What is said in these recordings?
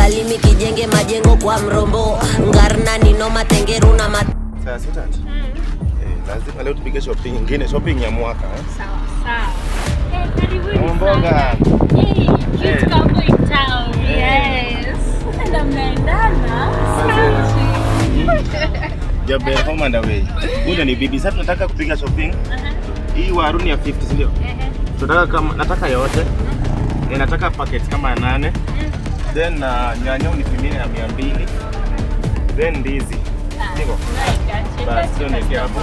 Galimi kijenge majengo kwa mrombo. Ngarna ninoma tengeru na mat. Sasa sitati. Lazima leo tupige shopping nyingine, shopping ya mwaka Sawa sawa. Karibuni mboga. Let's go in town. Yes. Na mnaendana. Jabe home and away. Huyu ni bibi, sasa tunataka kupiga shopping. Hii waru ni ya 50, si ndio? Tunataka kama nataka yote. Nataka packets kama 8. Then nyanya unipimie ya 200. Then ndizi. Niko. Basi ndio niweke hapo.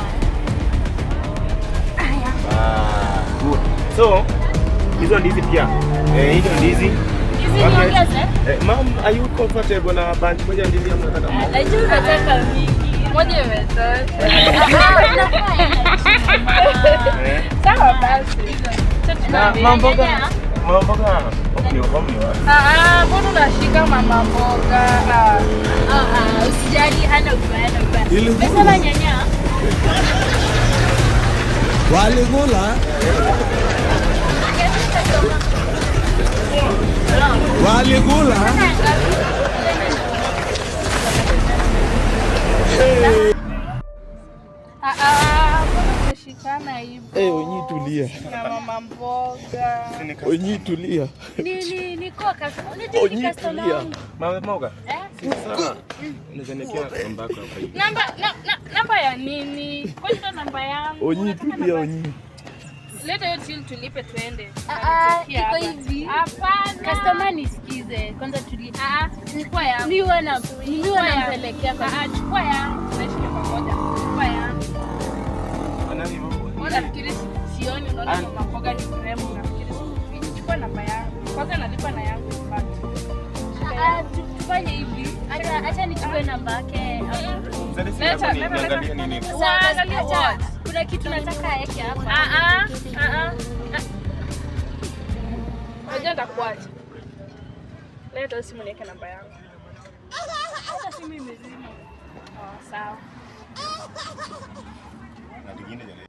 Good. So, hizo ndizi pia. Hizo ndizi. Hizi niongeze? Mom, are you comfortable na bunch moja ndizi ama unataka moja? Najua unataka mingi. Moja imetosha. Sawa basi. Mamboga. Mbona unashika mama mboga? Usijali, hana ubaya. Umesema nyanya? Waligula. Unashikana hivyo. Onyi tulia. Na mama mboga. Onyi tulia. Ni kwa customer. Unajua customer. Mama mboga. Sasa. Unazanikia namba yako hapa hivi. Namba ya nini? Kwa nini namba yangu? Onyi tulia, onyi. Leta hiyo till tulipe tuende. Iko hivi. Hapana. Customer nisikize. Kwanza tuli. Chukua yangu. Niwe nampelekea kwa. Chukua yangu. Tunaishi pamoja. Chukua yangu. Unafikiri sioni, unaona mama mboga ni mrembo, unafikiri sioni. Chukua namba yangu. Kwanza nalipa na yangu impact. Tufanye hivi. Acha nichukue namba yake. Leta niangalie nini? Angalia what? Kuna kitu nataka yake hapa. Unajua nitakuacha. Leta simu niweke namba yangu. Hata simu imezima. Sawa.